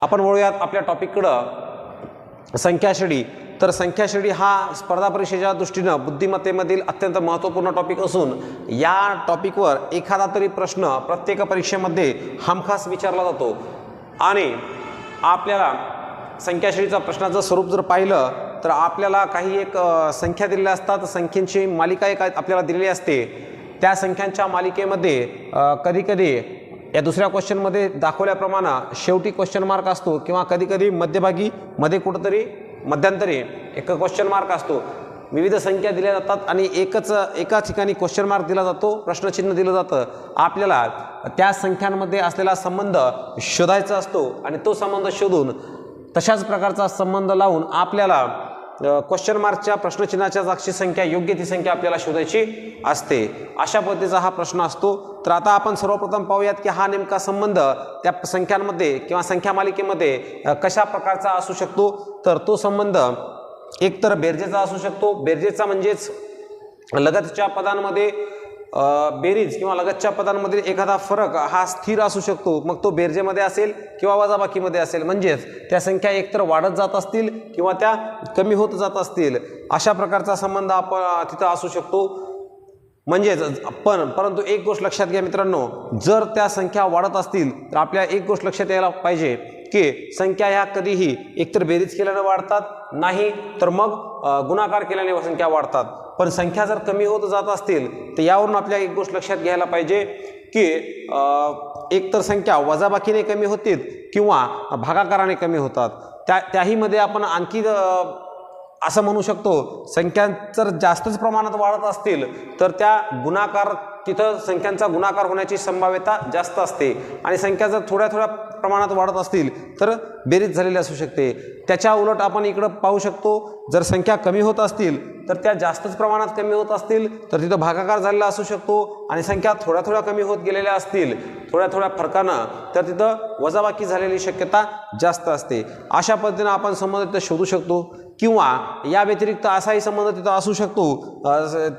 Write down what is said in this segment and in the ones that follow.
आपण वळूयात आपल्या टॉपिककडं संख्याश्रेणी. तर संख्याश्रेणी हा स्पर्धा परीक्षेच्या दृष्टीनं बुद्धिमत्तेमधील अत्यंत महत्त्वपूर्ण टॉपिक असून या टॉपिकवर एखादा तरी प्रश्न प्रत्येक परीक्षेमध्ये हमखास विचारला जातो. आणि आपल्याला संख्याश्रेणीचा प्रश्नाचं स्वरूप जर पाहिलं तर आपल्याला काही एक संख्या दिलेल्या असतात, संख्यांची मालिका एक आपल्याला दिलेली असते. त्या संख्यांच्या मालिकेमध्ये कधीकधी या दुसऱ्या क्वेश्चनमध्ये दाखवल्याप्रमाणे शेवटी क्वेश्चन मार्क असतो किंवा कधीकधी मध्यभागी मध्ये कुठंतरी मध्यंतरी एक क्वेश्चन मार्क असतो. विविध संख्या दिल्या जातात आणि एका ठिकाणी क्वेश्चन मार्क दिला जातो, प्रश्नचिन्ह दिलं जातं. आपल्याला त्या संख्यांमध्ये असलेला संबंध शोधायचा असतो आणि तो संबंध शोधून तशाच प्रकारचा संबंध लावून आपल्याला क्वेश्चन मार्कच्या प्रश्नचिन्हाच्या जागची संख्या योग्य ती संख्या आपल्याला शोधायची असते. अशा पद्धतीचा हा प्रश्न असतो. तर आता आपण सर्वप्रथम पाहूयात की हा नेमका संबंध त्या संख्यांमध्ये किंवा संख्या मालिकेमध्ये कशा प्रकारचा असू शकतो. तर तो संबंध एकतर बेरजेचा असू शकतो. बेरजेचा म्हणजेच लगतच्या पदांमध्ये बेरीज किंवा लगतच्या पदांमधील एखादा फरक हा स्थिर असू शकतो. मग तो बेरजेमध्ये असेल किंवा वजाबाकीमध्ये असेल, म्हणजेच त्या संख्या एकतर वाढत जात असतील किंवा त्या कमी होत जात असतील. अशा प्रकारचा संबंध आपण तिथं असू शकतो. म्हणजेच परंतु एक गोष्ट लक्षात घ्या मित्रांनो, जर त्या संख्या वाढत असतील तर आपल्याला एक गोष्ट लक्षात यायला पाहिजे की संख्या ह्या कधीही एकतर बेरीज केल्याने वाढतात, नाही तर मग गुणाकार केल्याने संख्या वाढतात. पण संख्या जर कमी होत जात असतील तर यावरून आपल्याला एक गोष्ट लक्षात घ्यायला पाहिजे की एकतर संख्या वजाबाकीने कमी होतील किंवा भागाकाराने कमी होतात. त्याहीमध्ये आपण आणखी असं म्हणू शकतो, संख्या जर जास्तच प्रमाणात वाढत असतील तर त्या गुणाकार तिथं संख्यांचा गुणाकार होण्याची संभाव्यता जास्त असते. आणि संख्या जर थोड्या थोड्या प्रमाणात वाढत असतील तर बेरीज झालेली असू शकते. त्याच्या उलट आपण इकडं पाहू शकतो, जर संख्या कमी होत असतील तर त्या जास्तच प्रमाणात कमी होत असतील तर तिथं भागाकार झालेला असू शकतो. आणि संख्या थोड्या थोड्या कमी होत गेलेल्या असतील थोड्या थोड्या फरकानं तर तिथं वजाबाकी झालेली शक्यता जास्त असते. अशा पद्धतीनं आपण संबंध तिथं शोधू शकतो. किंवा या व्यतिरिक्त असाही संबंध तिथं असू शकतो,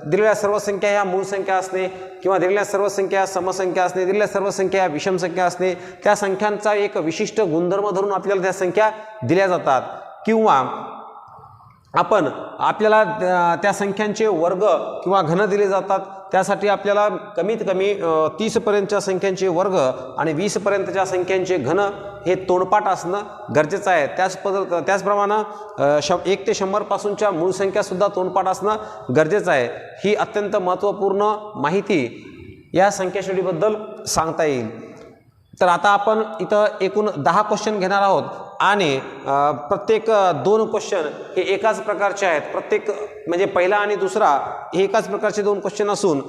दिलेल्या सर्व संख्या ह्या मूळ संख्या असणे किंवा दिलेल्या सर्व संख्या समसंख्या असणे, दिलेल्या सर्व संख्या विषम संख्या असणे. त्या संख्यांचा एक विशिष्ट गुणधर्म धरून आपल्याला त्या संख्या दिल्या जातात. किंवा आपल्याला त्या संख्यांचे वर्ग किंवा घन दिले जातात. त्यासाठी आपल्याला कमीत कमी 30 पर्यंतच्या संख्यांचे वर्ग आणि 20 पर्यंतच्या संख्यांचे घन हे तोंडपाठ असणं गरजेचं आहे. त्याचप्रमाणे 1 ते 100 पासूनच्या मूळ संख्यासुद्धा तोंडपाठ असणं गरजेचं आहे. ही अत्यंत महत्त्वपूर्ण माहिती या संख्याश्रेणीबद्दल सांगता येईल. तर आता आपण इथं एकूण 10 क्वेश्चन घेणार आहोत आणि प्रत्येक 2 क्वेश्चन हे एकाच प्रकारचे आहेत. प्रत्येक म्हणजे पहिला आणि दुसरा हे एकाच प्रकारचे 2 क्वेश्चन असून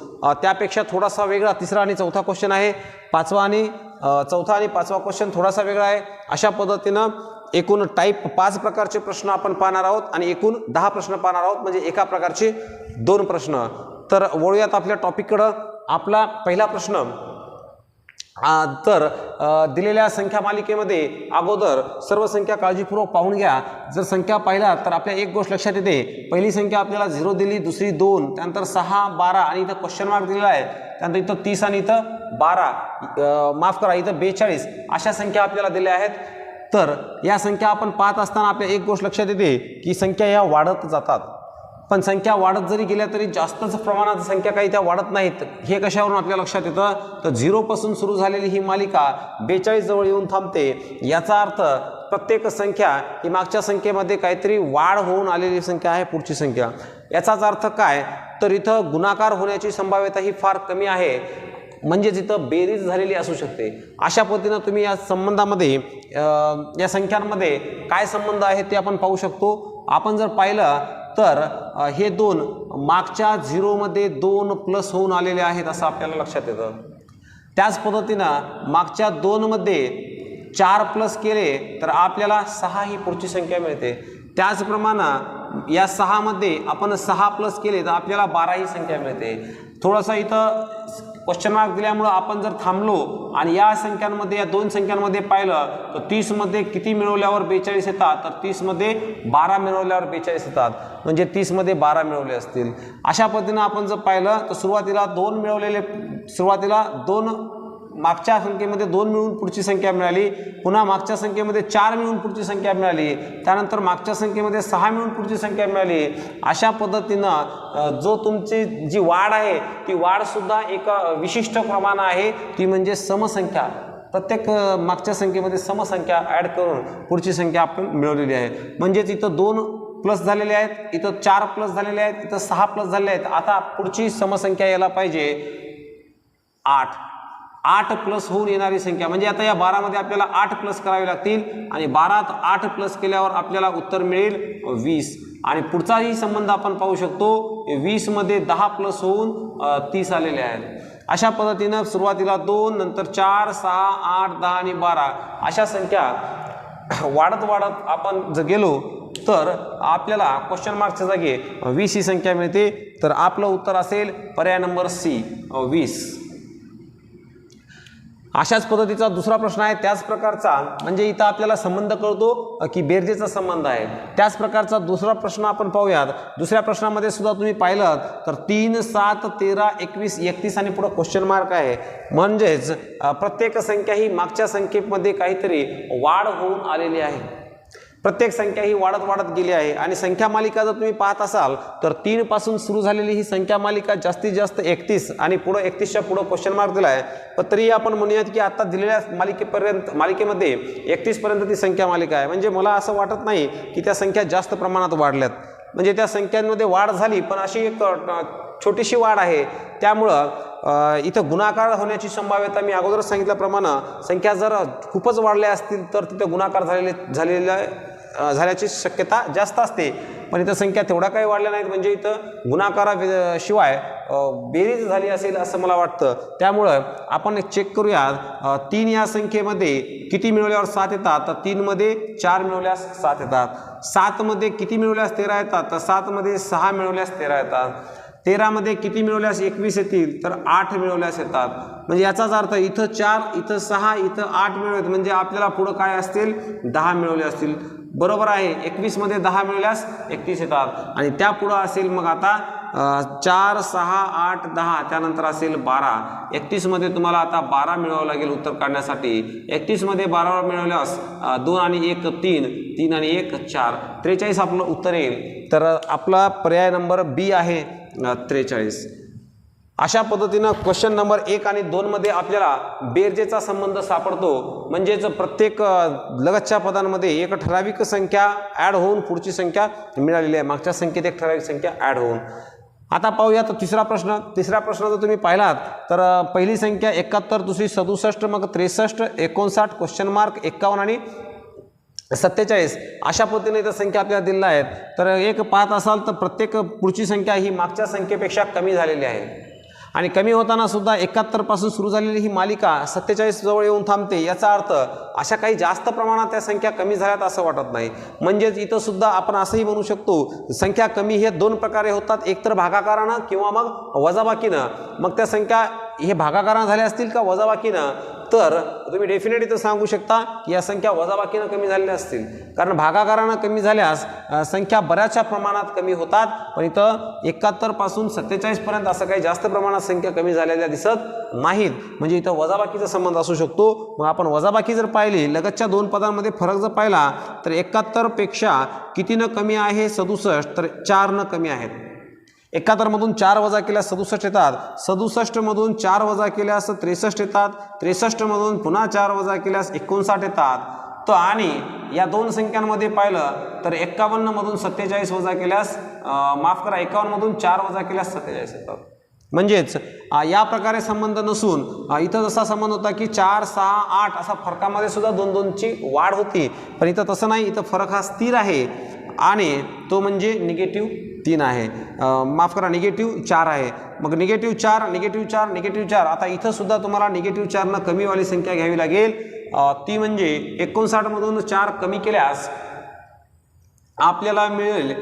त्यापेक्षा थोडासा वेगळा तिसरा आणि चौथा क्वेश्चन आहे. चौथा आणि पाचवा क्वेश्चन थोडासा वेगळा आहे. अशा पद्धतीनं एकूण टाईप 5 प्रकारचे प्रश्न आपण पाहणार आहोत आणि एकूण 10 प्रश्न पाहणार आहोत, म्हणजे एका प्रकारचे 2 प्रश्न. तर वळूयात आपल्या टॉपिककडं. आपला पहिला प्रश्न, तर दिलेल्या संख्या मालिकेमध्ये अगोदर सर्व संख्या काळजीपूर्वक पाहून घ्या. जर संख्या पाहिला तर आपल्या एक गोष्ट लक्षात येते, पहिली संख्या आपल्याला 0 दिली, दुसरी 2, त्यानंतर 6, 12 आणि इथं क्वेश्चन मार्क दिलेला आहे. त्यानंतर इथं 30 आणि इथं 12, माफ करा इथं 42 अशा संख्या आपल्याला दिल्या आहेत. तर या संख्या आपण पाहत असताना आपल्या एक गोष्ट लक्षात येते की संख्या ह्या वाढत जातात. पण संख्या वाढत जरी गेल्या तरी जास्तच प्रमाणात संख्या काही त्या वाढत नाहीत. हे कशावरून आपल्या लक्षात येतं, तर 0 पासून सुरू झालेली ही मालिका 42 जवळ येऊन थांबते. याचा अर्थ प्रत्येक संख्या ही मागच्या संख्येमध्ये काहीतरी वाढ होऊन आलेली संख्या आहे पुढची संख्या. याचाच अर्थ काय, तर इथं गुणाकार होण्याची संभाव्यता ही फार कमी आहे, म्हणजेच इथं बेरीज झालेली असू शकते. अशा पद्धतीनं तुम्ही या संबंधामध्ये या संख्यांमध्ये काय संबंध आहे ते आपण पाहू शकतो. आपण जर पाहिलं तर हे 2 मागच्या 0 मध्ये 2 प्लस होऊन आलेले आहेत असं आपल्याला लक्षात येतं. त्याच पद्धतीनं मागच्या 2 मध्ये 4 प्लस केले तर आपल्याला 6 ही पुढची संख्या मिळते. त्याचप्रमाणे या 6 मध्ये आपण 6 प्लस केले तर आपल्याला 12 ही संख्या मिळते. थोडासा इथं क्वेश्चन मार्क दिल्यामुळं आपण जर थांबलो आणि या संख्यांमध्ये या 2 संख्यांमध्ये पाहिलं तर 30 मध्ये किती मिळवल्यावर 42 येतात, तर 30 मध्ये 12 मिळवल्यावर 42 येतात, म्हणजे 30 मध्ये 12 मिळवले असतील. अशा पद्धतीनं आपण जर पाहिलं तर सुरुवातीला 2 मागच्या संख्येमध्ये 2 मिळून पुढची संख्या मिळाली, पुन्हा मागच्या संख्येमध्ये 4 मिळून पुढची संख्या मिळाली, त्यानंतर मागच्या संख्येमध्ये 6 मिळून पुढची संख्या मिळाली. अशा पद्धतीनं जो तुमची जी वाढ आहे ती वाढसुद्धा एक विशिष्ट प्रमाण आहे, ती म्हणजे समसंख्या. प्रत्येक मागच्या संख्येमध्ये समसंख्या ॲड करून पुढची संख्या आपण मिळवलेली आहे. म्हणजेच इथं 2 प्लस झालेले आहेत, इथं 4 प्लस झालेले आहेत, इथं 6 प्लस झालेले आहेत. आता पुढची समसंख्या यायला पाहिजे 8. 8 प्लस होऊन येणारी संख्या म्हणजे आता या 12मध्ये आपल्याला 8 प्लस करावे लागतील आणि 12त 8 प्लस केल्यावर आपल्याला उत्तर मिळेल 20. आणि पुढचाही संबंध आपण पाहू शकतो, 20मध्ये 10 प्लस होऊन 30 आलेले आहेत. अशा पद्धतीनं सुरुवातीला 2, नंतर 4, 6, 8, 10 आणि 12 अशा संख्या वाढत वाढत आपण जर गेलो तर आपल्याला क्वेश्चन मार्कच्या जागी 20 ही संख्या मिळते. तर आपलं उत्तर असेल पर्याय नंबर सी 20. अशाच पद्धतीचा दुसरा प्रश्न आहे त्याच प्रकारचा, म्हणजे इथं आपल्याला संबंध कळतो की बेरजेचा संबंध आहे. त्याच प्रकारचा दुसरा प्रश्न आपण पाहूयात. दुसऱ्या प्रश्नामध्ये सुद्धा तुम्ही पाहिलं तर 3, 7, 13, 21, 31 आणि पुढे क्वेश्चन मार्क आहे. म्हणजेच प्रत्येक संख्या ही मागच्या संख्येमध्ये काहीतरी वाढ होऊन आलेली आहे. प्रत्येक संख्या ही वाढत वाढत गेली आहे. आणि संख्या मालिका जर तुम्ही पाहत असाल तर 3 पासून सुरू झालेली ही संख्या मालिका जास्तीत जास्त 31 आणि पुढं 31च्या पुढं क्वेश्चन मार्क दिला आहे. पण तरी आपण म्हणूयात की आता दिलेल्या मालिकेमध्ये 31 पर्यंत ती संख्या मालिका आहे. म्हणजे मला असं वाटत नाही की त्या संख्या जास्त प्रमाणात वाढल्यात. म्हणजे त्या संख्यांमध्ये वाढ झाली पण अशी एक छोटीशी वाढ आहे. त्यामुळं इथं गुणाकार होण्याची संभाव्यता मी अगोदरच सांगितल्याप्रमाणे संख्या जर खूपच वाढल्या असतील तर तिथं गुणाकार झाल्याची शक्यता जास्त असते. पण इथं संख्या तेवढा काही वाढल्या नाहीत, म्हणजे इथं गुणाकाराशिवाय बेरीज झाली असेल असं मला वाटतं. त्यामुळं आपण एक चेक करूयात 3 या संख्येमध्ये किती मिळवल्यावर 7 येतात, तर 3मध्ये 4 मिळवल्यास 7 येतात. 7मध्ये किती मिळवल्यास 13 येतात, तर 7मध्ये 6 मिळवल्यास 13 येतात. 13मध्ये किती मिळवल्यास 21 येतील, तर 8 मिळवल्यास येतात. म्हणजे याचाच अर्थ इथं 4, इथं 6, इथं 8 मिळवत म्हणजे आपल्याला पुढं काय असतील 10 मिळवले असतील. बरोबर आहे. 21मध्ये 10 मिळवल्यास 31 येतात आणि त्या पुढं असेल मग आता 4, 6, 8, 10 त्यानंतर असेल 12. 31मध्ये तुम्हाला आता 12 मिळवावं लागेल उत्तर काढण्यासाठी. 31मध्ये 12 मिळवल्यास 2 आणि 1 3, 3 आणि 1 4, 43 आपलं उत्तर येईल. तर आपला पर्याय नंबर बी आहे 43. अशा पद्धतीनं क्वेश्चन नंबर 1 आणि 2 मध्ये आपल्याला बेरजेचा संबंध सापडतो. म्हणजेच प्रत्येक लगतच्या पदांमध्ये एक ठराविक संख्या ॲड होऊन पुढची संख्या मिळालेली आहे, मागच्या संख्येत एक ठराविक संख्या ॲड होऊन. आता पाहूयात तिसरा प्रश्न. तिसरा प्रश्न जर तुम्ही पाहिलात तर पहिली संख्या 71, दुसरी 67, मग 63, 59 क्वेश्चन मार्क 51 आणि 47 अशा पद्धतीने इथं संख्या आपल्याला दिलेल्या आहेत. तर एक पाहत असाल तर प्रत्येक पुढची संख्या ही मागच्या संख्येपेक्षा कमी झालेली आहे. आणि कमी होताना सुद्धा 71 पासून सुरू झालेली ही मालिका 47 जवळ येऊन थांबते. याचा अर्थ अशा काही जास्त प्रमाणात त्या संख्या कमी झाल्यात असं वाटत नाही. म्हणजेच इथं सुद्धा आपण असंही म्हणू शकतो संख्या कमी हे 2 प्रकारे होतात, एकतर भागाकारानं किंवा मग वजाबाकीनं. मग त्या संख्या हे भागाकारानं झाल्या असतील का वजाबाकीनं, तर तुम्ही डेफिनेटली तर सांगू शकता की या संख्या वजाबाकीनं कमी झालेल्या असतील. कारण भागाकारानं कमी झाल्यास संख्या बऱ्याचशा प्रमाणात कमी होतात. पण इथं 71 पासून 47 पर्यंत असं काही जास्त प्रमाणात संख्या कमी झालेल्या दिसत नाहीत. म्हणजे इथं वजाबाकीचा संबंध असू शकतो. मग आपण वजाबाकी जर पाहिली, लगतच्या 2 पदांमध्ये फरक जर पाहिला तर 71 पेक्षा कितीनं कमी आहे 67, तर 4नं कमी आहेत. 71 मधून 4 वजा केल्यास 67 येतात. 67 मधून 4 वजा केल्यास 63 येतात. 63 मधून पुन्हा 4 वजा केल्यास 59 येतात. तर आणि या 2 संख्यांमध्ये पाहिलं तर 51 मधून 47 वजा केल्यास 51 मधून 4 वजा केल्यास 47 येतात. म्हणजेच या प्रकारे संबंध नसून इथं जसा संबंध होता की 4, 6, 8 असा फरकामध्ये सुद्धा 2-2ची वाढ होती. पण इथं तसं नाही. इथं फरक हा स्थिर आहे आणि तो म्हणजे -3 आहे. माफ करा, -4 आहे. मग -4, -4, -4. आता इथं सुद्धा तुम्हाला -4 कमीवाली संख्या घ्यावी लागेल. ती म्हणजे 59 मधून 4 कमी केल्यास आपल्याला मिळेल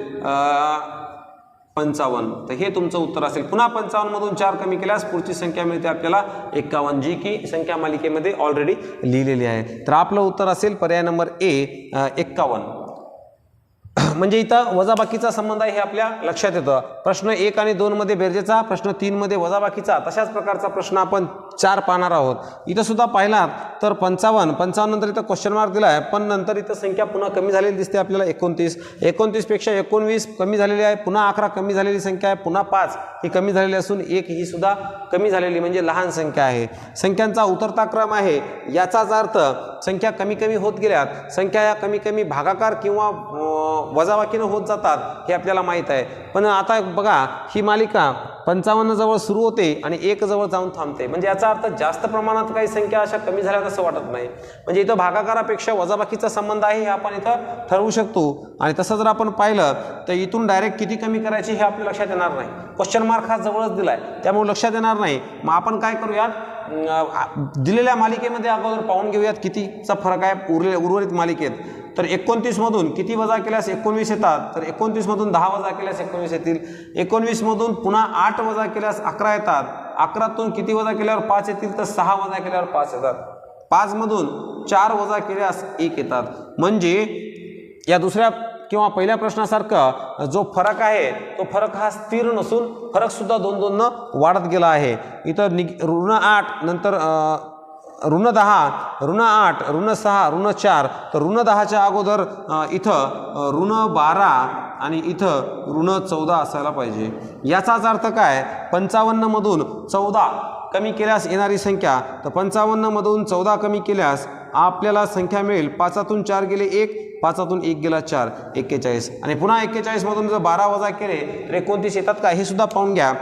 55. तर हे तुमचं उत्तर असेल. पुन्हा 55 मधून 4 कमी केल्यास पुढची संख्या मिळते आपल्याला 51, जी की संख्या मालिकेमध्ये ऑलरेडी लिहिलेली आहे. तर आपलं उत्तर असेल पर्याय नंबर ए 51. म्हणजे इथं वजाबाकीचा संबंध आहे हे आपल्या लक्षात येतं. प्रश्न 1 आणि 2 मध्ये बेरजेचा, प्रश्न 3 मध्ये वजाबाकीचा, तशाच प्रकारचा प्रश्न आपण 4 पाहणार आहोत. इथं सुद्धा पाहिलात तर 55 नंतर इथं क्वेश्चन मार्क दिला आहे, पण नंतर इथं संख्या पुन्हा कमी झालेली दिसते आपल्याला. 29 पेक्षा 19 कमी झालेली आहे, पुन्हा 11 कमी झालेली संख्या आहे, पुन्हा 5 ही कमी झालेली असून 1 ही सुद्धा कमी झालेली म्हणजे लहान संख्या आहे. संख्यांचा उतरता क्रम आहे, याचाच अर्थ संख्या कमी कमी होत गेल्यात, संख्या या कमी कमी भागाकार किंवा वजाबाकीनं होत जातात हे आपल्याला माहीत आहे. पण आता बघा ही मालिका 55 जवळ सुरू होते आणि 1 जवळ जाऊन थांबते, म्हणजे याचा अर्थ जास्त प्रमाणात काही संख्या अशा कमी झाल्यात असं वाटत नाही. म्हणजे इथं भागाकारापेक्षा वजाबाकीचा संबंध आहे हे आपण इथं ठरवू शकतो. आणि तसं जर आपण पाहिलं तर इथून डायरेक्ट किती कमी करायची हे आपल्या लक्षात येणार नाही. क्वेश्चन मार्क हा जवळच दिलाय त्यामुळे लक्षात येणार नाही. मग आपण काय करूयात, दिलेल्या मालिकेमध्ये अगोदर पाहून घेऊयात कितीचा फरक आहे उर्वरित मालिकेत. तर 29 मधून किती वजा केल्यास 19 येतात, तर 29 मधून 10 वजा केल्यास 19 येतील. 19 मधून पुन्हा 8 वजा केल्यास 11 येतात. 11तून किती वजा केल्यावर 5 येतील, तर 6 वजा केल्यावर 5 येतात. 5 मधून 4 वजा केल्यास 1 येतात. म्हणजे या दुसऱ्या किंवा पहिल्या प्रश्नासारखा जो फरक आहे तो फरक हा स्थिर नसून फरक सुद्धा 2-2 न वाढत गेला आहे. इथं ऋण 8 नंतर ऋण 10 ऋण 8 ऋण 6 ऋण 4, तर ऋण 10च्या अगोदर इथं ऋण 12 आणि इथं ऋण 14 असायला पाहिजे. याचाच अर्थ काय, 55 मधून 14 कमी केल्यास येणारी संख्या, तर 55 मधून 14 कमी केल्यास आपल्याला संख्या मिळेल 5तून 4 गेले 1, 5तून 1 गेला 4, 41. आणि पुन्हा 41 मधून जर 12 वजा केले तर 29 येतात का हे सुद्धा पाहून घ्या.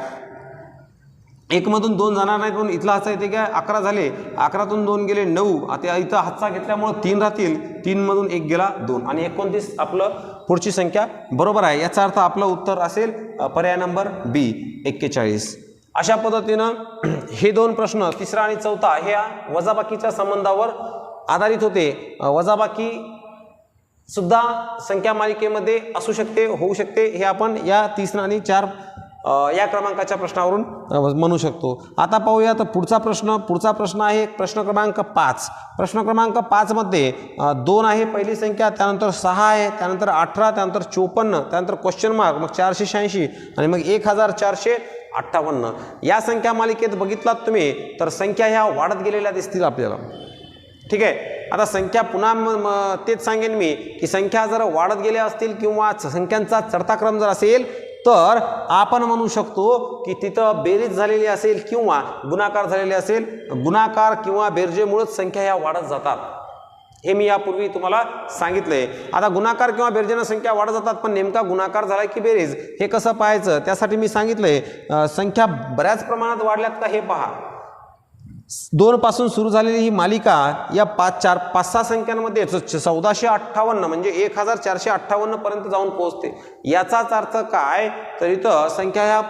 1 मधून 2 जाणार नाहीत म्हणून इथला हातचा येते काय, 11 झाले. 11तून 2 गेले 9, आता इथं हातचा घेतल्यामुळे 3 राहतील. 3 मधून 1 गेला 2 आणि 29 आपलं पुढची संख्या बरोबर आहे. याचा अर्थ आपलं उत्तर असेल पर्याय नंबर बी 41. अशा पद्धतीनं हे 2 प्रश्न तिसरा आणि चौथा हे वजाबाकीच्या संबंधावर आधारित होते. वजाबाकी सुद्धा संख्या मालिकेमध्ये असू शकते, होऊ शकते, हे आपण या 3 आणि 4 या क्रमांकाच्या प्रश्नावरून म्हणू शकतो. आता पाहूया तर पुढचा प्रश्न आहे प्रश्न क्रमांक 5. प्रश्न क्रमांक 5 मध्ये 2 आहे पहिली संख्या, त्यानंतर 6 आहे, त्यानंतर 18, त्यानंतर 54, त्यानंतर क्वेश्चन मार्क, मग 486 आणि मग 1458. या संख्या मालिकेत बघितलात तुम्ही तर संख्या ह्या वाढत गेलेल्या दिसतील आपल्याला. ठीक आहे. आता संख्या पुन्हा तेच सांगेन मी की संख्या जर वाढत गेल्या असतील किंवा संख्यांचा चढता क्रम जर असेल तर आपण म्हणू शकतो की तिथं बेरीज झालेली असेल किंवा गुणाकार झालेले असेल. गुणाकार किंवा बेरजेमुळेच संख्या ह्या वाढत जातात, हे मी यापूर्वी तुम्हाला सांगितलंय. आता गुणाकार किंवा बेरजेनं संख्या वाढत जातात, पण नेमका गुणाकार झाला की बेरीज हे कसं पाहायचं त्यासाठी मी सांगितलंय. संख्या बऱ्याच प्रमाणात वाढल्यात का हे पहा. 2 पासून सुरू झालेली ही मालिका या 5-6 संख्यांमध्ये 1458 म्हणजे 1458 पर्यंत जाऊन पोहोचते. याचाच अर्थ काय, तर इथं संख्या ह्या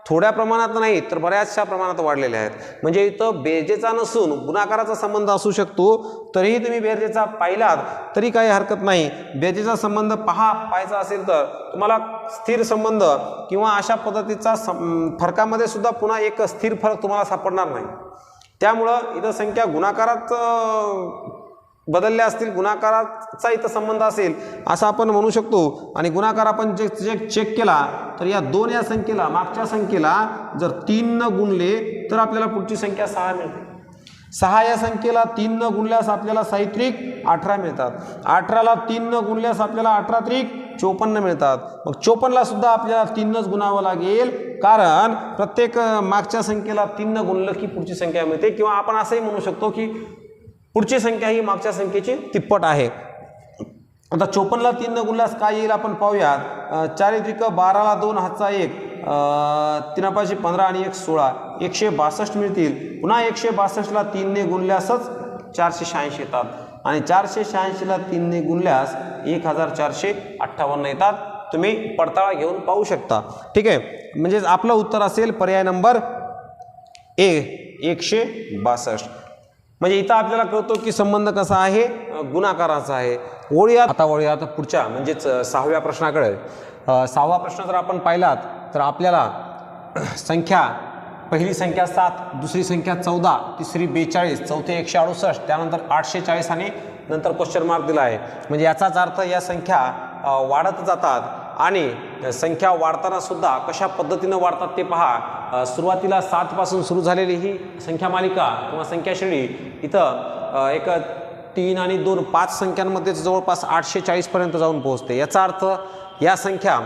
थोड्या प्रमाणात नाही तर बऱ्याचशा प्रमाणात वाढलेल्या आहेत. म्हणजे इथं बेरजेचा नसून गुणाकाराचा संबंध असू शकतो. तरीही तुम्ही बेरजेचा पाहिलात तरी काही हरकत नाही. बेरजेचा संबंध पाहायचा असेल तर तुम्हाला स्थिर संबंध किंवा अशा पद्धतीचा फरकामध्ये सुद्धा पुन्हा एक स्थिर फरक तुम्हाला सापडणार नाही. त्यामुळं इथं संख्या गुणाकारात बदलल्या असतील, गुणाकाराचा इथं संबंध असेल असं आपण म्हणू शकतो. आणि गुणाकार आपण जे चेक केला तर या 2 या संख्येला मागच्या संख्येला जर 3 न गुणले तर आपल्याला पुढची संख्या 6 मिळते. 6 या संख्येला 3 न गुणल्यास आपल्याला 6त्रिक 18 मिळतात. 18ला 3 न गुणल्यास आपल्याला 18त्रिक 54 मिळतात. मग 54ला सुद्धा आपल्याला 3नच गुणावं लागेल, कारण प्रत्येक मागच्या संख्येला 3 न गुणलं की पुढची संख्या मिळते. किंवा आपण असंही म्हणू शकतो की पुढची संख्या ही मागच्या संख्येची तिप्पट आहे. आता 54ला 3 न गुणल्यास काय येईल आपण पाहूयात. 4त्रिक 12ला 2 हातचा 1, 3 15 आणि 1 16, 162 मिळतील. पुन्हा 162ला 3 ने गुणल्यासच 486 येतात आणि 486ला 3 ने गुणल्यास 1458 येतात. तुम्ही पडताळा घेऊन पाहू शकता. ठीक आहे. म्हणजेच आपलं उत्तर असेल पर्याय नंबर ए 162. म्हणजे इथं आपल्याला कळतो की संबंध कसा आहे, गुणाकाराचा आहे. आता वळूयात पुढच्या म्हणजेच 6व्या प्रश्नाकडे. 6वा प्रश्न जर आपण पाहिलात तर आपल्याला संख्या पहिली संख्या 7, दुसरी संख्या 14, तिसरी 42, चौथी 168, त्यानंतर 840 आणि नंतर क्वेश्चन मार्क दिला आहे. म्हणजे याचाच अर्थ या संख्या वाढत जातात आणि संख्या वाढताना सुद्धा कशा पद्धतीनं वाढतात ते पहा. सुरुवातीला 7 पासून सुरू झालेली ही संख्या मालिका किंवा संख्या श्रेणी इथं एक 3 आणि 2 5 संख्यांमध्ये जवळपास 840 पर्यंत जाऊन पोहोचते. याचा अर्थ या संख्या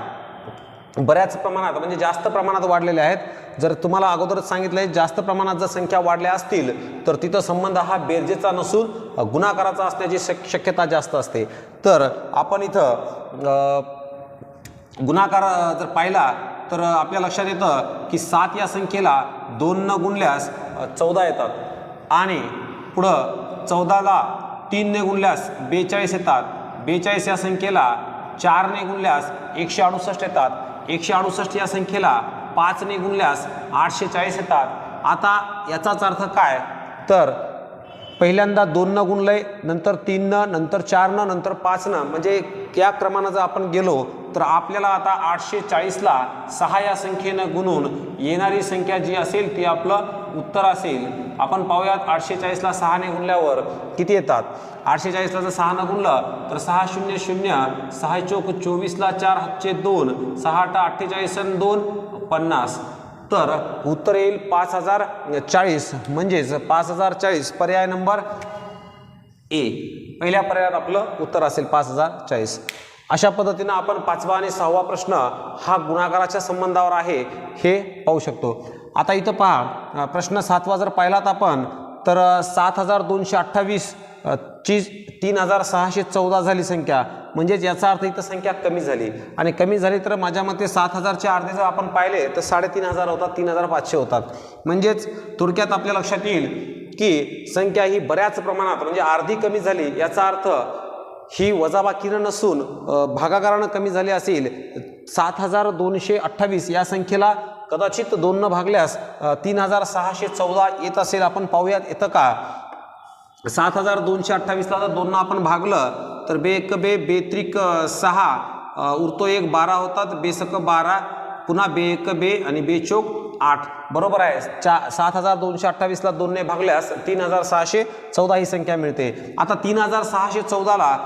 बऱ्याच प्रमाणात म्हणजे जास्त प्रमाणात वाढलेल्या आहेत. जर तुम्हाला अगोदरच सांगितलं आहे जास्त प्रमाणात जर संख्या वाढल्या असतील तर तिथं संबंध हा बेरजेचा नसून गुणाकाराचा असण्याची शक्यता जास्त असते. तर आपण इथं गुणाकार जर पाहिला तर आपल्या लक्षात येतं की 7 या संख्येला 2 गुणल्यास 14 येतात आणि पुढं 14ला 3 गुणल्यास 42 येतात. 42 या संख्येला 4 गुणल्यास 168 येतात. 168 या संख्येला 5 गुणल्यास 840 येतात. आता याचाच अर्थ काय तर पहिल्यांदा 2 गुणलंय, नंतर 3 नंतर 4 नंतर 5 म्हणजे या क्रमानं जर आपण गेलो तर आपल्याला आता 840ला 6 या संख्येनं गुणून येणारी संख्या जी असेल ती आपलं उत्तर असेल. आपण पाहूयात 840ला 6 गुणल्यावर किती येतात. 840ला जर 6 गुणलं तर 6 0 0 6 चौक 24ला 4 हातचे 2 6 8 48 आणि 2 50 तर उत्तर येईल 5040 म्हणजेच 5040 पर्याय नंबर ए. पहिल्या पर्यायात आपलं उत्तर असेल 5040. अशा पद्धतीनं आपण 5वा आणि 6वा प्रश्न हा गुणाकाराच्या संबंधावर आहे हे पाहू शकतो. आता इथं पहा प्रश्न 7वा जर पाहिलात आपण तर 7228 ची 3614 झाली संख्या म्हणजेच याचा अर्थ इथं संख्या कमी झाली आणि कमी झाली तर माझ्या मते 7000चे अर्धे जर आपण पाहिले तर 3500 होतात 3500 होतात. म्हणजेच थोडक्यात आपल्या लक्षात येईल की संख्या ही बऱ्याच प्रमाणात म्हणजे अर्धी कमी झाली. याचा अर्थ ही वजाबाकीनं नसून भागाकारानं कमी झाली असेल. 7228 या संख्येला कदाचित 2 भागल्यास 3614 येत असेल. आपण पाहूयात येतं का. 7228ला जर 2 आपण भागलं तर बे 1 बे 6 उरतो 1 12 होतात. बे 12 पुन्हा बे 1 बे आणि बे 8 बरोबर आहे. 7228ला 2ने भागल्यास 3614 ही संख्या मिळते. आता 3614ला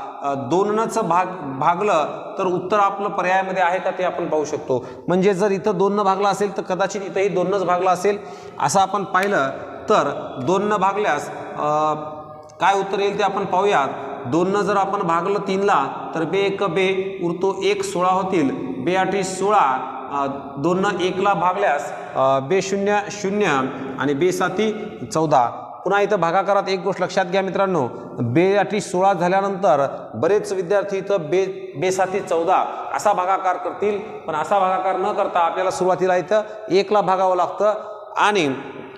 2नच भागलं तर उत्तर आपलं पर्यायामध्ये आहे का ते आपण पाहू शकतो. म्हणजे जर इथं 2 भागला असेल तर कदाचित इथंही 2नच भागला असेल. असं आपण पाहिलं तर 2 भागल्यास काय उत्तर येईल ते आपण पाहूयात. 2 जर आपण भागलं 3ला तर बे 1 बे उरतो 1 16 होतील. बे 8 16 2 1ला भागल्यास बे 0 0 आणि बे 7 14. पुन्हा इथं भागाकारात एक गोष्ट लक्षात घ्या मित्रांनो. बे 8 16 झाल्यानंतर बरेच विद्यार्थी इथं बे 7 14 असा भागाकार करतील. पण असा भागाकार न करता आपल्याला सुरुवातीला इथं 1ला भागावं लागतं आणि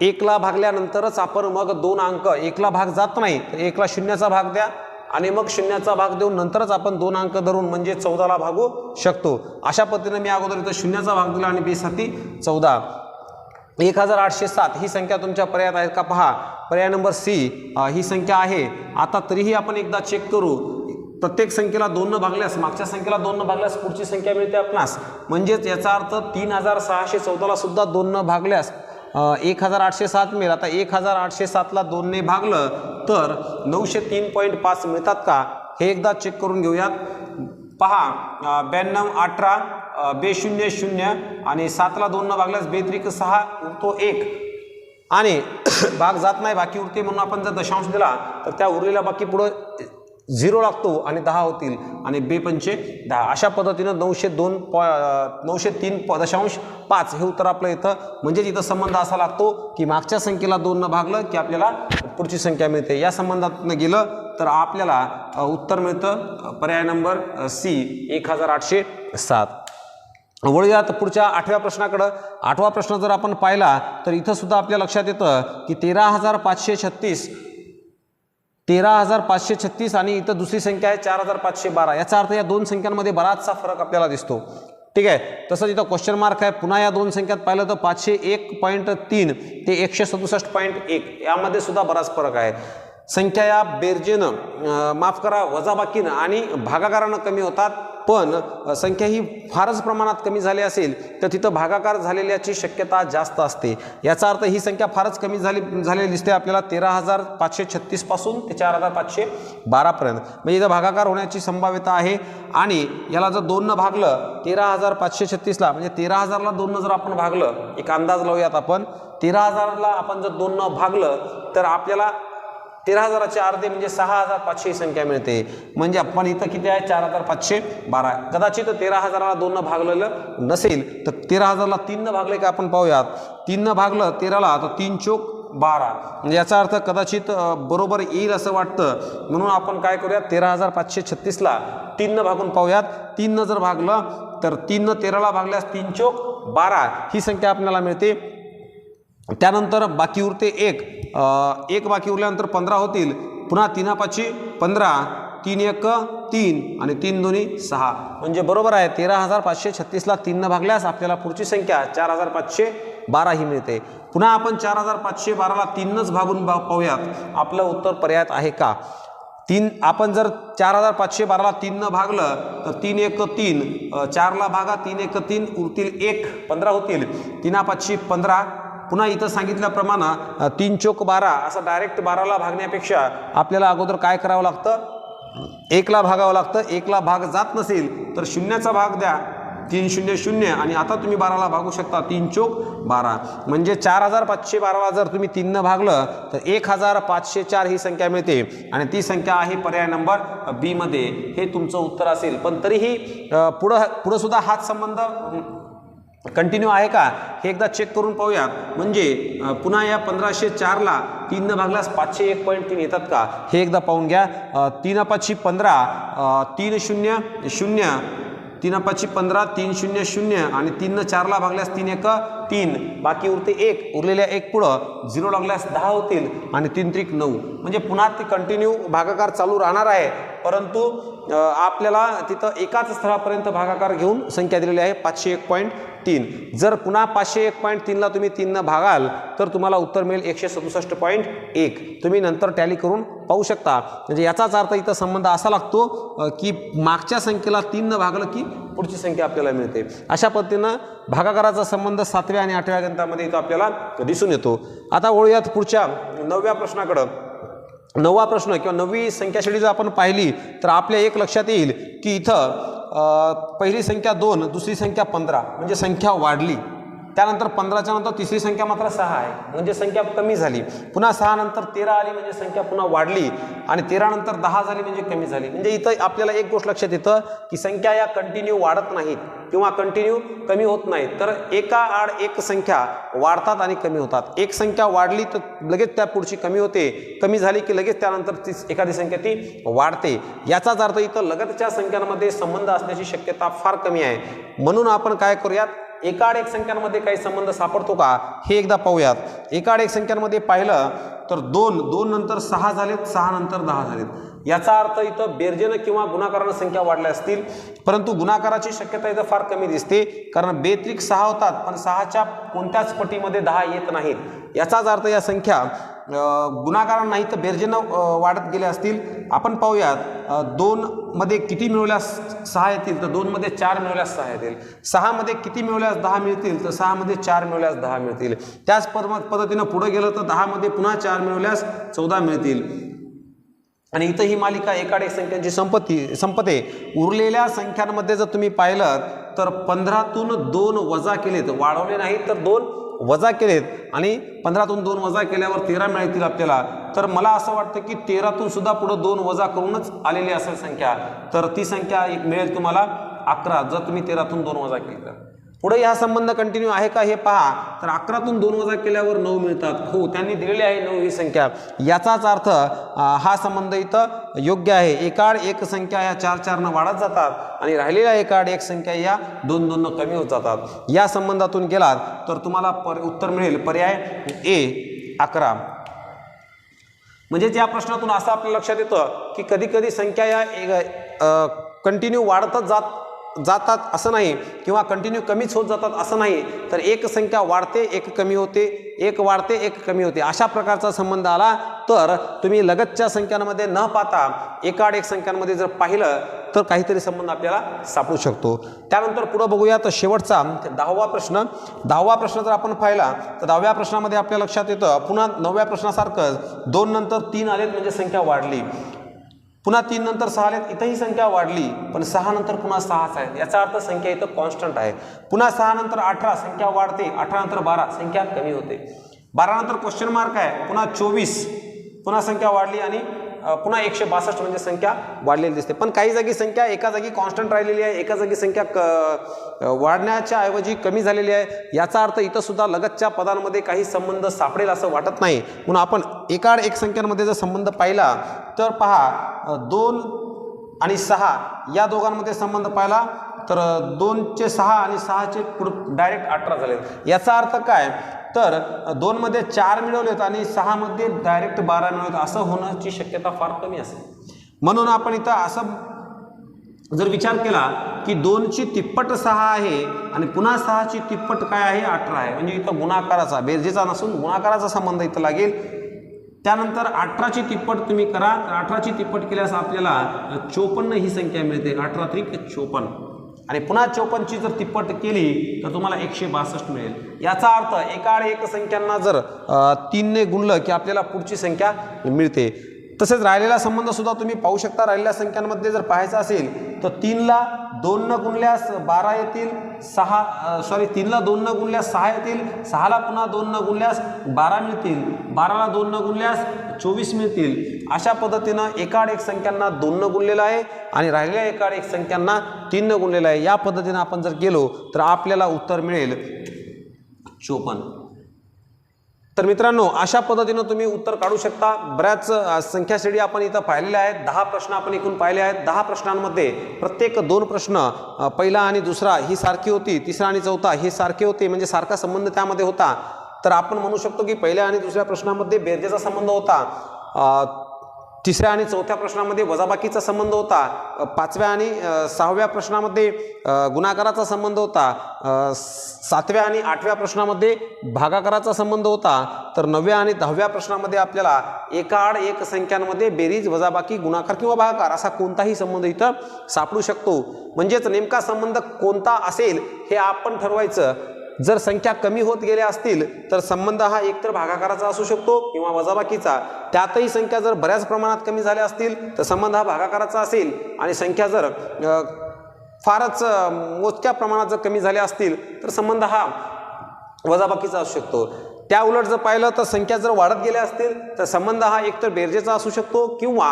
1ला भागल्यानंतरच आपण मग 2 अंक 1ला भाग जात नाही तर 1ला 0चा भाग द्या आणि मग 0चा भाग देऊन नंतरच आपण 2 अंक धरून म्हणजे 14ला भागू शकतो. अशा पद्धतीने मी अगोदर इथं 0चा भाग दिला आणि बे 7 14. 1807 ही संख्या तुमच्या पर्यायात आहे का पहा. पर्याय नंबर सी ही संख्या आहे. आता तरीही आपण एकदा चेक करू. प्रत्येक संख्येला 2 भागल्यास मागच्या संख्येला 2 भागल्यास पुढची संख्या मिळते आपणास. म्हणजेच याचा अर्थ 3614ला सुद्धा 2 भागल्यास 1807 मिळेल. आता 1807ला 2ने भागलं तर 903.5 मिळतात का हे एकदा चेक करून घेऊयात. पहा 92 18 बे 0 0 आणि 7ला 2 भागल्यास बे 3 6 उरतो 1 आणि भाग जात नाही बाकी उरते म्हणून आपण जर दशांश दिला तर त्या उरलेल्या बाकी पुढं 0 लागतो आणि 10 होतील आणि बे 5 10. अशा पद्धतीनं 903.5 हे उत्तर आपलं येतं. म्हणजेच इथं संबंध असा लागतो की मागच्या संख्येला 2 भागलं की आपल्याला पुढची संख्या मिळते. या संबंधातून गेलं तर आपल्याला उत्तर मिळतं पर्याय नंबर सी 1807. वळूयात पुढच्या 8व्या प्रश्नाकडं. 8वा प्रश्न जर आपण पाहिला तर इथं सुद्धा आपल्या लक्षात येतं की 13,536 आणि इथं दुसरी संख्या आहे 4,512. याचा अर्थ या 2 संख्यांमध्ये बराचसा फरक आपल्याला दिसतो. ठीक आहे. तसंच इथं क्वेश्चन मार्क आहे. पुन्हा या 2 संख्यात पाहिलं तर 501.3 ते 167.1 यामध्ये सुद्धा बराच फरक आहे. संख्या या बेरजेनं माफ करा वजाबाकीनं आणि भागाकारानं कमी होतात. पण संख्या ही फारच प्रमाणात कमी झाली असेल तर तिथं भागाकार झालेल्याची शक्यता जास्त असते. याचा अर्थ ही संख्या फारच कमी झालेली दिसते आपल्याला 13,536 पासून ते 4,512 पर्यंत, म्हणजे इथं भागाकार होण्याची संभाव्यता आहे. आणि याला जर 2 न भागलं 13,536ला, म्हणजे 13,000ला 2 न जर आपण भागलं, एक अंदाज लावूयात आपण, 13,000ला आपण जर 2 न भागलं तर आपल्याला 13,000चे अर्धे म्हणजे 6,500 ही संख्या मिळते. म्हणजे आपण इथं किती आहे 4,512. कदाचित 13,000ला 2 न भागलेलं नसेल तर 13,000ला 3 न भागले का आपण पाहूयात. 3 न भागलं 13ला तर 3 चोक 12, म्हणजे याचा अर्थ कदाचित बरोबर येईल असं वाटतं. म्हणून आपण काय करूयात 13,536ला 3 न भागून पाहूयात. 3 न जर भागलं तर 3 न 13ला भागल्यास 3 चोक 12 ही संख्या आपल्याला मिळते. त्यानंतर बाकी उरते एक बाकी उरल्यानंतर 15 होतील. पुन्हा 3×5 15, 3×1 3 आणि 3×2 6, म्हणजे बरोबर आहे 13,536ला 3 न भागल्यास आपल्याला पुढची संख्या 4,512 ही मिळते. पुन्हा आपण 4,512ला 3 नच भागून पाहूयात आपलं उत्तर पर्यायात आहे का. आपण जर 4,512ला 3 न भागलं तर 3×1 3, 4ला भागा 3×1 3, उरतील 1, 15 होतील. 3×5 15. पुन्हा इथं सांगितल्याप्रमाणे 3 चोक 12 असं डायरेक्ट 12ला भागण्यापेक्षा आपल्याला अगोदर काय करावं लागतं, 1ला भागावं लागतं. 1ला भाग जात नसेल तर शून्याचा भाग द्या, 3 0 0, आणि आता तुम्ही 12ला भागू शकता 3 चोक 12. म्हणजे 4,512ला जर तुम्ही 3 न भागलं तर 1,504 ही संख्या मिळते आणि ती संख्या आहे पर्याय नंबर बी मध्ये. हे तुमचं उत्तर असेल. पण तरीही पुढं सुद्धा हाच संबंध कंटिन्यू आहे का हे एकदा चेक करून पाहूयात. म्हणजे पुन्हा या 1504ला 3 न भागल्यास 501.3 येतात का हे एकदा पाहून घ्या. 3×5 15, 3 0 0, 3×5 15, 3 0 0 आणि 3 न 4ला भागल्यास 3×1 3, बाकी उरते 1, उरलेल्या 1 पुढं 0 लागल्यास 10 होतील आणि 3×3 9. म्हणजे पुन्हा ते कंटिन्यू भागाकार चालू राहणार आहे. परंतु आपल्याला तिथं एकाच स्थळापर्यंत भागाकार घेऊन संख्या दिलेली आहे 501.3. जर पुन्हा 501.3ला तुम्ही 3 न भागाल तर तुम्हाला उत्तर मिळेल 167.1. तुम्ही नंतर टॅली करून पाहू शकता. म्हणजे याचाच अर्थ इथं संबंध असा लागतो की मागच्या संख्येला 3 न भागलं की पुढची संख्या आपल्याला मिळते. अशा पद्धतीनं भागाकाराचा संबंध 7व्या आणि 8व्या गणितामध्ये इथं आपल्याला दिसून येतो. आता वळूयात पुढच्या 9व्या प्रश्नाकडं. 9वा प्रश्न किंवा 9वी संख्याश्रेणी जर आपण पाहिली तर आपल्या एक लक्षात येईल की इथं पहिली संख्या 2, दुसरी संख्या 15, म्हणजे संख्या वाढली. त्यानंतर 15च्या नंतर तिसरी संख्या मात्र 6 आहे, म्हणजे संख्या कमी झाली. पुन्हा 6 नंतर 13 आली, म्हणजे संख्या पुन्हा वाढली. आणि 13 नंतर 10 झाली, म्हणजे कमी झाली. म्हणजे इथं आपल्याला एक गोष्ट लक्षात येतं की संख्या या कंटिन्यू वाढत नाहीत किंवा कंटिन्यू कमी होत नाहीत, तर एका आड एक संख्या वाढतात आणि कमी होतात. एक संख्या वाढली तर लगेच त्या पुढची कमी होते, कमी झाली की लगेच त्यानंतर एखादी संख्या ती वाढते. याचाच अर्थ इथं लगतच्या संख्यांमध्ये संबंध असण्याची शक्यता फार कमी आहे. म्हणून आपण काय करूयात, एकाड एक संख्यांमध्ये काही संबंध सापडतो का हे एकदा पाहूयात. एकाड एक संख्यांमध्ये पाहिलं तर 2 नंतर 6 झालेत, 6 नंतर 10 झालेत. याचा अर्थ इथं बेरजेनं किंवा गुणाकारानं संख्या वाढल्या असतील, परंतु गुणाकाराची शक्यता इथं फार कमी दिसते. कारण बेत्रिक 6 होतात पण 6च्या कोणत्याच पटीमध्ये 10 येत नाहीत. याचाच अर्थ या संख्या गुणाकारानं नाही तर बेरजेनं वाढत गेल्या असतील. आपण पाहूयात 2 मध्ये किती मिळवल्यास 6 येतील, तर 2 मध्ये 4 मिळवल्यास 6 येतील. 6 मध्ये किती मिळवल्यास 10 मिळतील, तर 6 मध्ये 4 मिळवल्यास 10 मिळतील. त्याच पद्धतीनं पुढे गेलं तर 10 मध्ये पुन्हा 4 मिळवल्यास 14 मिळतील. आणि इथं ही मालिका एकाड एक संख्यांची संपते. उरलेल्या संख्यांमध्ये जर तुम्ही पाहिलं तर 15तून 2 वजा केलेत, वाढवले नाहीत तर 2 वजा केलेत, आणि 15तून 2 वजा केल्यावर 13 मिळतील आपल्याला. तर मला असं वाटतं की 13तून सुद्धा पुढं 2 वजा करूनच आलेली असेल संख्या, तर ती संख्या मिळेल तुम्हाला 11 जर तुम्ही 13तून 2 वजा केली तर. पुढे हा संबंध कंटिन्यू आहे का हे पहा. तर 11तून 2 वजा केल्यावर 9 मिळतात. हो, त्यांनी दिलेली आहे 9 ही संख्या. याचाच अर्थ हा संबंध इथं योग्य आहे. एकाड एक संख्या या 4 न वाढत जातात आणि राहिलेल्या एकाड एक संख्या या 2 न कमी होत जातात. या संबंधातून गेलात तर तुम्हाला उत्तर मिळेल पर्याय ए 11. म्हणजेच या प्रश्नातून असं आपल्या लक्षात येतं की कधी कधी संख्या या कंटिन्यू वाढतच जातात असं नाही, किंवा कंटिन्यू कमीच होत जातात असं नाही, तर एक संख्या वाढते एक कमी होते, एक वाढते एक कमी होते. अशा प्रकारचा संबंध आला तर तुम्ही लगतच्या संख्यांमध्ये न पाहता एकाड एक संख्यांमध्ये जर पाहिलं तर काहीतरी संबंध आपल्याला सापडू शकतो. त्यानंतर पुढे बघूया तर शेवटचा 10वा प्रश्न. 10वा प्रश्न जर आपण पाहिला तर 10व्या प्रश्नामध्ये आपल्या लक्षात येतं पुन्हा 9व्या प्रश्नासारखंच 2 नंतर 3 आलेत म्हणजे संख्या वाढली, पुन्हा 3 नंतर 6 आलेत इथंही संख्या वाढली, पण 6 नंतर पुन्हा 6च आहे, याचा अर्थ संख्या इथं कॉन्स्टंट आहे. पुन्हा 6 नंतर 18 संख्या वाढते, 18 नंतर 12 संख्या कमी होते, 12 नंतर क्वेश्चन मार्क आहे, पुन्हा 24 पुन्हा संख्या वाढली आणि पुन्हा 162 म्हणजे संख्या वाढलेली दिसते. पण काही जागी संख्या एका जागी कॉन्स्टंट राहिलेली आहे, एका जागी संख्या वाढण्याच्या ऐवजी कमी झालेली आहे. याचा अर्थ इथं सुद्धा लगतच्या पदांमध्ये काही संबंध सापडेल असं वाटत नाही. म्हणून आपण एकाड एक संख्यांमध्ये जर संबंध पाहिला तर पहा 2 आणि 6 या दोघांमध्ये संबंध पाहिला तर 2चे 6 आणि 6चे पुढे डायरेक्ट 18 झाले. याचा अर्थ काय तर 2 मध्ये 4 मिळवलेत आणि 6 मध्ये डायरेक्ट 12 मिळवलेत, असं होण्याची शक्यता फार कमी असेल. म्हणून आपण इथं असं जर विचार केला की 2ची तिप्पट 6 आहे आणि पुन्हा 6ची तिप्पट काय आहे 18 आहे, म्हणजे इथं गुणाकाराचा बेरजेचा नसून गुणाकाराचा संबंध इथं लागेल. त्यानंतर 18ची तिप्पट तुम्ही करा तर 18ची तिप्पट केल्यास आपल्याला 54 ही संख्या मिळते, 18 त्रिक 54 आणि पुन्हा 54ची जर तिप्पट केली तर तुम्हाला 162 मिळेल. याचा अर्थ एकाड एक संख्यांना जर 3 ने गुणलं की आपल्याला पुढची संख्या मिळते. तसेच राहिलेला संबंध सुद्धा तुम्ही पाहू शकता. राहिलेल्या संख्यांमध्ये जर पाहायचं असेल तर 3ला 2 न गुणल्यास 12 येतील, 3ला 2 न गुणल्यास 6 येतील, 6ला पुन्हा 2 न गुणल्यास 12 मिळतील, 12ला 2 न गुणल्यास 24 मिळतील. अशा पद्धतीनं एकाड एक संख्यांना 2 न गुणलेला आहे आणि राहिलेल्या एकाड एक संख्यांना 3 न गुणलेला आहे. या पद्धतीनं आपण जर गेलो तर आपल्याला उत्तर मिळेल 54. तर मित्रांनो अशा पद्धतीनं तुम्ही उत्तर काढू शकता. बऱ्याच संख्या श्रेणी आपण इथं पाहिलेल्या आहेत. 10 प्रश्न आपण एकूण पाहिले आहेत. 10 प्रश्नांमध्ये प्रत्येक 2 प्रश्न पहिला आणि दुसरा ही सारखी होती, तिसरा आणि चौथा हे सारखे होते, म्हणजे सारखा संबंध त्यामध्ये होता. तर आपण म्हणू शकतो की पहिल्या आणि दुसऱ्या प्रश्नामध्ये बेरजेचा संबंध होता, तिसऱ्या आणि चौथ्या प्रश्नामध्ये वजाबाकीचा संबंध होता, 5व्या आणि 6व्या प्रश्नामध्ये गुणाकाराचा संबंध होता, 7व्या आणि 8व्या प्रश्नामध्ये भागाकाराचा संबंध होता, तर 9व्या आणि 10व्या प्रश्नामध्ये आपल्याला एकाड एक संख्यांमध्ये बेरीज वजाबाकी गुणाकार किंवा भागाकार असा कोणताही संबंध इथं सापडू शकतो. म्हणजेच नेमका संबंध कोणता असेल हे आपण ठरवायचं. जर संख्या कमी होत गेल्या असतील तर संबंध हा एकतर भागाकाराचा असू शकतो किंवा वजाबाकीचा. त्यातही संख्या जर बऱ्याच प्रमाणात कमी झाल्या असतील तर संबंध हा भागाकाराचा असेल आणि संख्या जर फारच मोजक्या प्रमाणात जर कमी झाल्या असतील तर संबंध हा वजाबाकीचा असू शकतो. त्या उलट जर पाहिलं तर संख्या जर वाढत गेल्या असतील तर संबंध हा एकतर बेरजेचा असू शकतो किंवा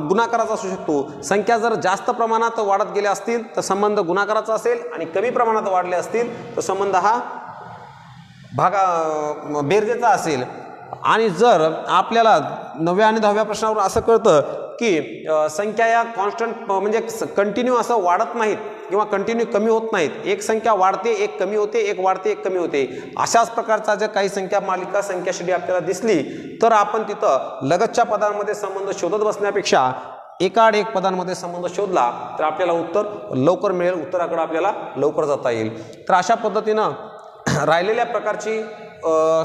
गुणाकाराचा असू शकतो. संख्या जर जास्त प्रमाणात वाढत गेल्या असतील तर संबंध गुणाकाराचा असेल आणि कमी प्रमाणात वाढले असतील तर संबंध हा बेरजेचा असेल. आणि जर आपल्याला 9व्या आणि 10व्या प्रश्नावरून असं कळतं की संख्या या कॉन्स्टंट म्हणजे कंटिन्यू असं वाढत नाहीत किंवा कंटिन्यू कमी होत नाहीत, एक संख्या वाढते एक कमी होते, एक वाढते एक कमी होते, अशाच प्रकारचा जर काही संख्या मालिका संख्या श्रेणी आपल्याला दिसली तर आपण तिथं लगतच्या पदांमध्ये संबंध शोधत बसण्यापेक्षा एकाड एक पदांमध्ये संबंध शोधला तर आपल्याला उत्तर लवकर मिळेल, उत्तराकडे आपल्याला लवकर जाता येईल. तर अशा पद्धतीनं राहिलेल्या प्रकारची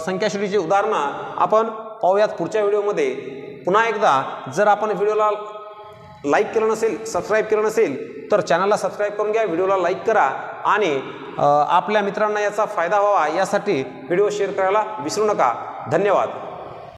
संख्या श्रेणीची उदाहरणं आपण पाहूयात पुढच्या व्हिडिओमध्ये. पुन्हा एकदा जर आपण व्हिडिओला लाईक केलं नसेल, सबस्क्राईब केलं नसेल तर चॅनलला सबस्क्राईब करून घ्या, व्हिडिओला लाईक करा आणि आपल्या मित्रांना याचा फायदा व्हावा यासाठी व्हिडिओ शेअर करायला विसरू नका. धन्यवाद.